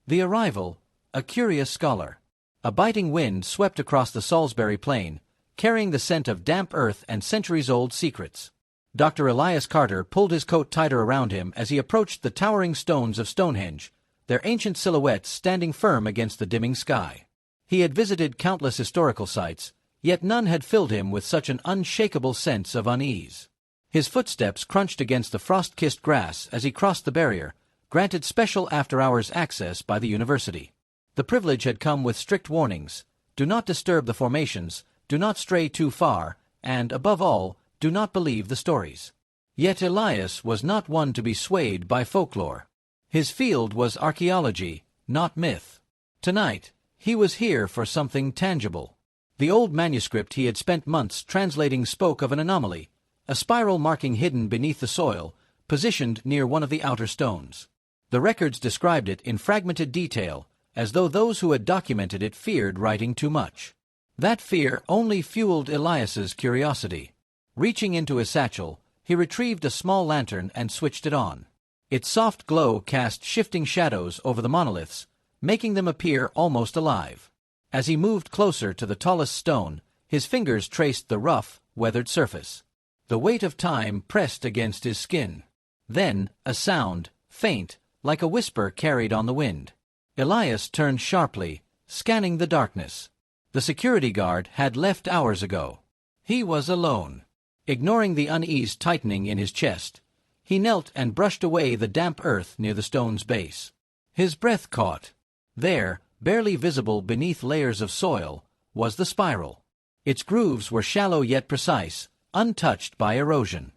The Arrival, a curious scholar. A biting wind swept across the Salisbury plain, carrying the scent of damp earth and centuries-old secrets. Dr. Elias Carter pulled his coat tighter around him as he approached the towering stones of Stonehenge, their ancient silhouettes standing firm against the dimming sky. He had visited countless historical sites, yet none had filled him with such an unshakable sense of unease. His footsteps crunched against the frost-kissed grass as he crossed the barrier, granted special after-hours access by the university. The privilege had come with strict warnings: do not disturb the formations, do not stray too far, and, above all, do not believe the stories. Yet Elias was not one to be swayed by folklore. His field was archaeology, not myth. Tonight, he was here for something tangible. The old manuscript he had spent months translating spoke of an anomaly, a spiral marking hidden beneath the soil, positioned near one of the outer stones. The records described it in fragmented detail, as though those who had documented it feared writing too much. That fear only fueled Elias's curiosity. Reaching into his satchel, he retrieved a small lantern and switched it on. Its soft glow cast shifting shadows over the monoliths, making them appear almost alive. As he moved closer to the tallest stone, his fingers traced the rough, weathered surface. The weight of time pressed against his skin. Then, a sound, faint, like a whisper carried on the wind. Elias turned sharply, scanning the darkness. The security guard had left hours ago. He was alone. Ignoring the unease tightening in his chest, he knelt and brushed away the damp earth near the stone's base. His breath caught. There, barely visible beneath layers of soil, was the spiral. Its grooves were shallow yet precise, untouched by erosion.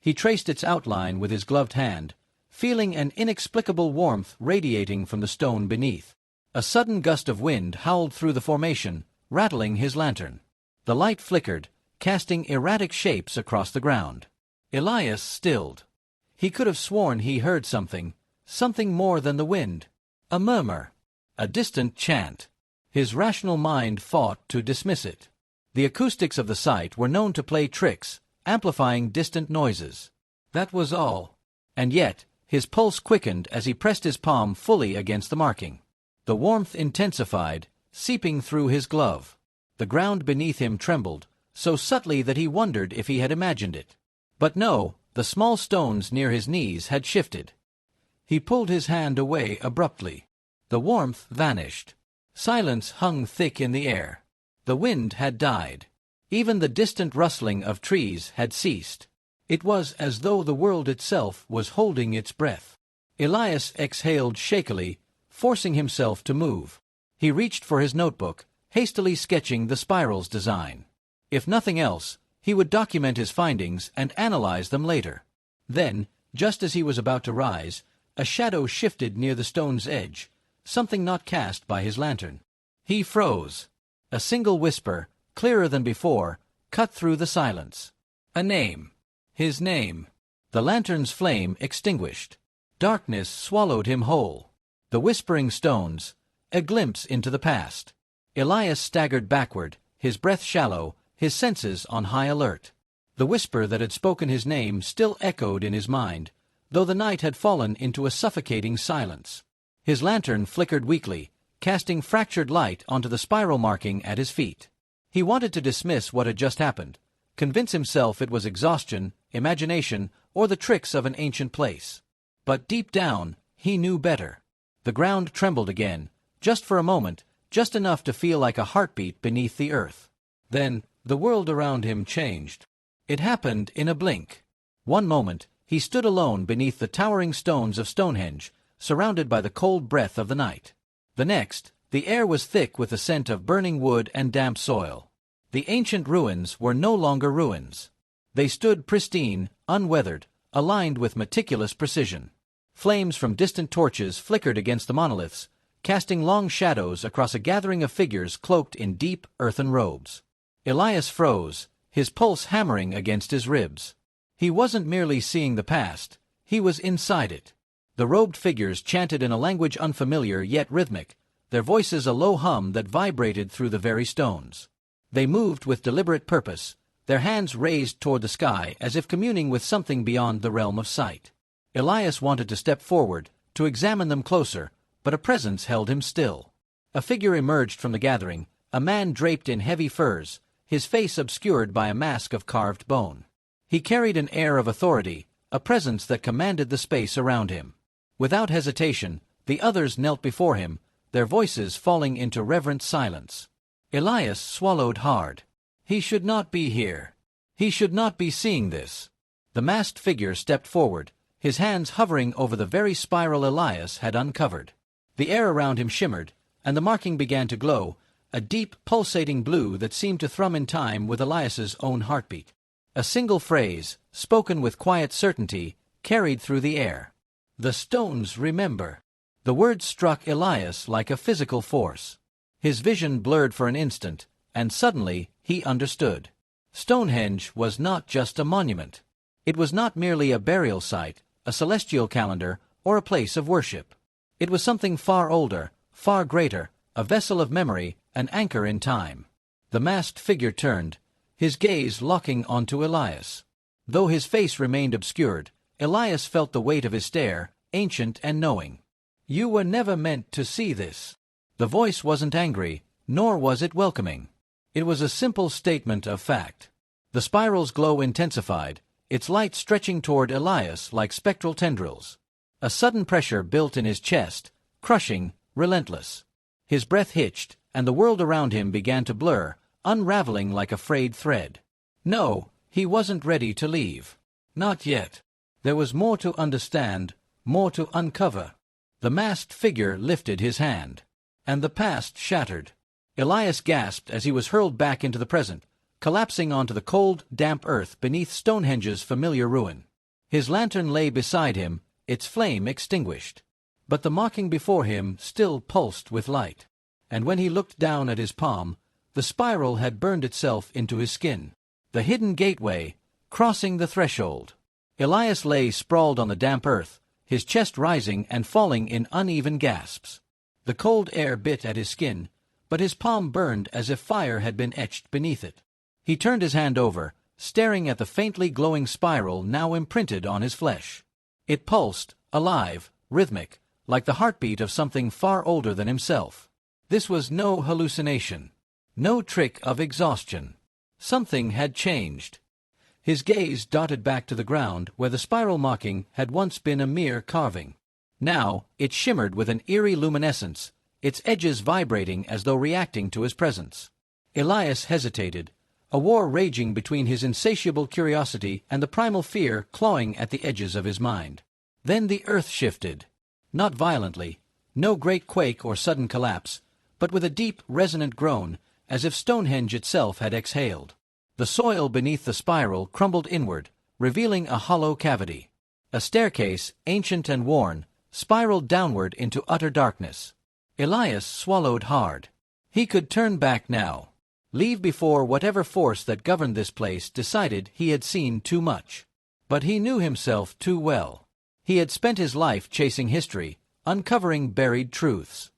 He traced its outline with his gloved hand, feeling an inexplicable warmth radiating from the stone beneath. A sudden gust of wind howled through the formation, rattling his lantern. The light flickered, casting erratic shapes across the ground. Elias stilled. He could have sworn he heard something more than the wind. A murmur. A distant chant. His rational mind fought to dismiss it. The acoustics of the site were known to play tricks, amplifying distant noises. That was all. And yet, his pulse quickened as he pressed his palm fully against the marking. The warmth intensified, seeping through his glove. The ground beneath him trembled, so subtly that he wondered if he had imagined it. But no, the small stones near his knees had shifted. He pulled his hand away abruptly. The warmth vanished. Silence hung thick in the air. The wind had died. Even the distant rustling of trees had ceased. It was as though the world itself was holding its breath. Elias exhaled shakily, forcing himself to move. He reached for his notebook, hastily sketching the spiral's design. If nothing else, he would document his findings and analyze them later. Then, just as he was about to rise, a shadow shifted near the stone's edge, something not cast by his lantern. He froze. A single whisper, clearer than before, cut through the silence. A name. His name. The lantern's flame extinguished. Darkness swallowed him whole. The whispering stones. A glimpse into the past. Elias staggered backward, his breath shallow, his senses on high alert. The whisper that had spoken his name still echoed in his mind, though the night had fallen into a suffocating silence. His lantern flickered weakly, casting fractured light onto the spiral marking at his feet. He wanted to dismiss what had just happened, convince himself it was exhaustion, imagination, or the tricks of an ancient place. But deep down, he knew better. The ground trembled again, just for a moment, just enough to feel like a heartbeat beneath the earth. Then, the world around him changed. It happened in a blink. One moment, he stood alone beneath the towering stones of Stonehenge, surrounded by the cold breath of the night. The next, the air was thick with the scent of burning wood and damp soil. The ancient ruins were no longer ruins. They stood pristine, unweathered, aligned with meticulous precision. Flames from distant torches flickered against the monoliths, casting long shadows across a gathering of figures cloaked in deep, earthen robes. Elias froze, his pulse hammering against his ribs. He wasn't merely seeing the past, he was inside it. The robed figures chanted in a language unfamiliar yet rhythmic, their voices a low hum that vibrated through the very stones. They moved with deliberate purpose, their hands raised toward the sky as if communing with something beyond the realm of sight. Elias wanted to step forward, to examine them closer, but a presence held him still. A figure emerged from the gathering, a man draped in heavy furs, his face obscured by a mask of carved bone. He carried an air of authority, a presence that commanded the space around him. Without hesitation, the others knelt before him, their voices falling into reverent silence. Elias swallowed hard. He should not be here. He should not be seeing this. The masked figure stepped forward, his hands hovering over the very spiral Elias had uncovered. The air around him shimmered, and the marking began to glow, a deep, pulsating blue that seemed to thrum in time with Elias's own heartbeat. A single phrase, spoken with quiet certainty, carried through the air. "The stones remember." The words struck Elias like a physical force. His vision blurred for an instant, and suddenly he understood. Stonehenge was not just a monument. It was not merely a burial site, a celestial calendar, or a place of worship. It was something far older, far greater, a vessel of memory, an anchor in time. The masked figure turned, his gaze locking onto Elias. Though his face remained obscured, Elias felt the weight of his stare, ancient and knowing. "You were never meant to see this." The voice wasn't angry, nor was it welcoming. It was a simple statement of fact. The spiral's glow intensified, its light stretching toward Elias like spectral tendrils. A sudden pressure built in his chest, crushing, relentless. His breath hitched, and the world around him began to blur, unraveling like a frayed thread. No, he wasn't ready to leave. Not yet. There was more to understand, more to uncover. The masked figure lifted his hand, and the past shattered. Elias gasped as he was hurled back into the present, collapsing onto the cold, damp earth beneath Stonehenge's familiar ruin. His lantern lay beside him, its flame extinguished. But the marking before him still pulsed with light. And when he looked down at his palm, the spiral had burned itself into his skin. The hidden gateway, crossing the threshold. Elias lay sprawled on the damp earth, his chest rising and falling in uneven gasps. The cold air bit at his skin, but his palm burned as if fire had been etched beneath it. He turned his hand over, staring at the faintly glowing spiral now imprinted on his flesh. It pulsed, alive, rhythmic, like the heartbeat of something far older than himself. This was no hallucination, no trick of exhaustion. Something had changed. His gaze darted back to the ground where the spiral marking had once been a mere carving. Now it shimmered with an eerie luminescence, its edges vibrating as though reacting to his presence. Elias hesitated, a war raging between his insatiable curiosity and the primal fear clawing at the edges of his mind. Then the earth shifted. Not violently, no great quake or sudden collapse, but with a deep, resonant groan, as if Stonehenge itself had exhaled. The soil beneath the spiral crumbled inward, revealing a hollow cavity. A staircase, ancient and worn, spiraled downward into utter darkness. Elias swallowed hard. He could turn back now. Leave before whatever force that governed this place decided he had seen too much. But he knew himself too well. He had spent his life chasing history, uncovering buried truths.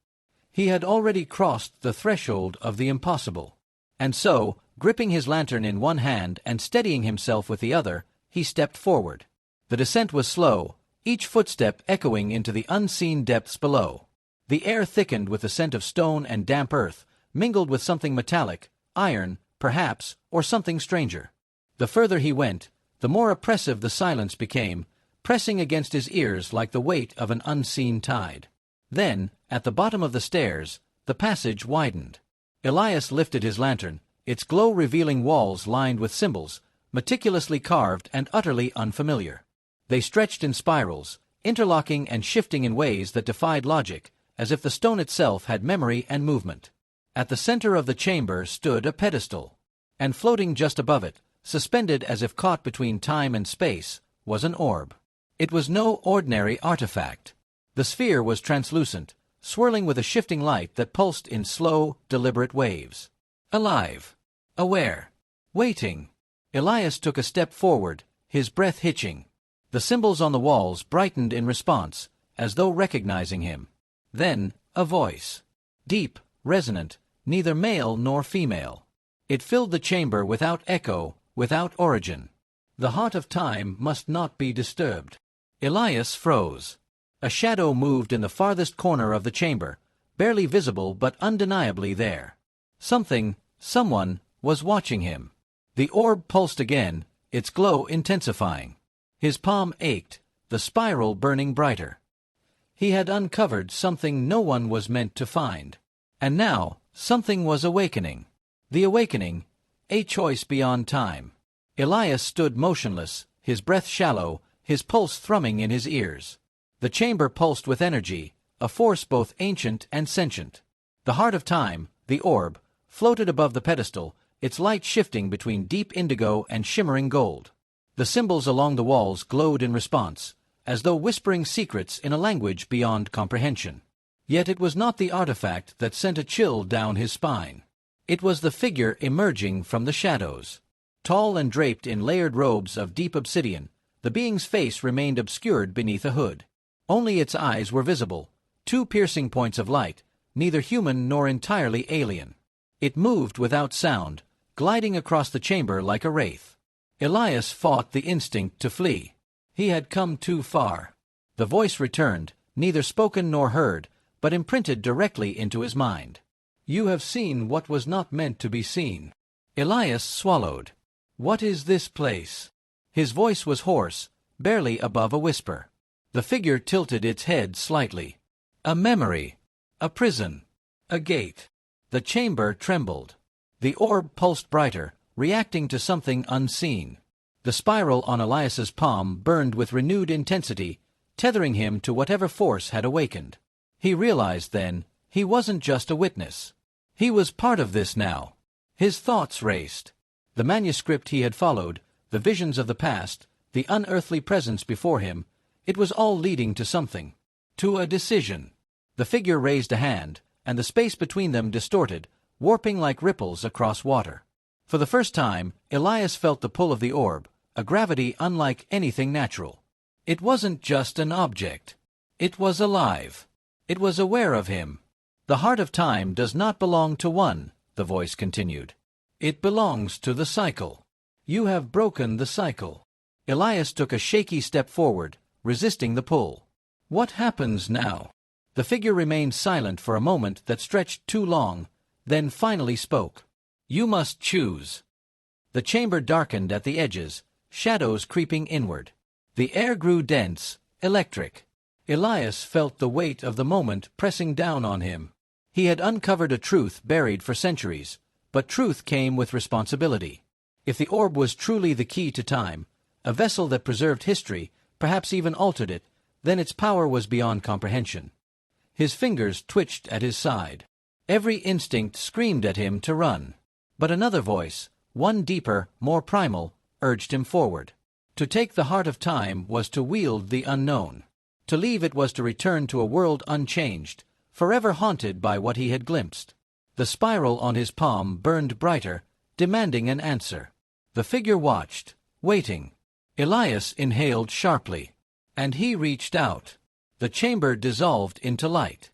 He had already crossed the threshold of the impossible. And so, gripping his lantern in one hand and steadying himself with the other, he stepped forward. The descent was slow, each footstep echoing into the unseen depths below. The air thickened with the scent of stone and damp earth, mingled with something metallic, iron, perhaps, or something stranger. The further he went, the more oppressive the silence became, pressing against his ears like the weight of an unseen tide. Then, at the bottom of the stairs, the passage widened. Elias lifted his lantern, its glow revealing walls lined with symbols, meticulously carved and utterly unfamiliar. They stretched in spirals, interlocking and shifting in ways that defied logic, as if the stone itself had memory and movement. At the center of the chamber stood a pedestal, and floating just above it, suspended as if caught between time and space, was an orb. It was no ordinary artifact. The sphere was translucent, swirling with a shifting light that pulsed in slow, deliberate waves. Alive, aware, waiting. Elias took a step forward, his breath hitching. The symbols on the walls brightened in response, as though recognizing him. Then, a voice. Deep, resonant, neither male nor female. It filled the chamber without echo, without origin. The heart of time must not be disturbed. Elias froze. A shadow moved in the farthest corner of the chamber, barely visible but undeniably there. Someone, was watching him. The orb pulsed again, its glow intensifying. His palm ached, the spiral burning brighter. He had uncovered something no one was meant to find. And now, something was awakening. The awakening, a choice beyond time. Elias stood motionless, his breath shallow, his pulse thrumming in his ears. The chamber pulsed with energy, a force both ancient and sentient. The heart of time, the orb, floated above the pedestal, its light shifting between deep indigo and shimmering gold. The symbols along the walls glowed in response, as though whispering secrets in a language beyond comprehension. Yet it was not the artifact that sent a chill down his spine. It was the figure emerging from the shadows. Tall and draped in layered robes of deep obsidian, the being's face remained obscured beneath a hood. Only its eyes were visible, two piercing points of light, neither human nor entirely alien. It moved without sound, gliding across the chamber like a wraith. Elias fought the instinct to flee. He had come too far. The voice returned, neither spoken nor heard, but imprinted directly into his mind. "You have seen what was not meant to be seen." Elias swallowed. "What is this place?" His voice was hoarse, barely above a whisper. The figure tilted its head slightly. "A memory. A prison. A gate." The chamber trembled. The orb pulsed brighter, reacting to something unseen. The spiral on Elias's palm burned with renewed intensity, tethering him to whatever force had awakened. He realized then, he wasn't just a witness. He was part of this now. His thoughts raced. The manuscript he had followed, the visions of the past, the unearthly presence before him, it was all leading to something. To a decision. The figure raised a hand, and the space between them distorted, warping like ripples across water. For the first time, Elias felt the pull of the orb, a gravity unlike anything natural. It wasn't just an object. It was alive. It was aware of him. "The heart of time does not belong to one," the voice continued. "It belongs to the cycle. You have broken the cycle." Elias took a shaky step forward, resisting the pull. "What happens now?" The figure remained silent for a moment that stretched too long, then finally spoke. "You must choose." The chamber darkened at the edges, shadows creeping inward. The air grew dense, electric. Elias felt the weight of the moment pressing down on him. He had uncovered a truth buried for centuries, but truth came with responsibility. If the orb was truly the key to time, a vessel that preserved history, perhaps even altered it, then its power was beyond comprehension. His fingers twitched at his side. Every instinct screamed at him to run. But another voice, one deeper, more primal, urged him forward. To take the heart of time was to wield the unknown. To leave it was to return to a world unchanged, forever haunted by what he had glimpsed. The spiral on his palm burned brighter, demanding an answer. The figure watched, waiting. Elias inhaled sharply. And he reached out. The chamber dissolved into light.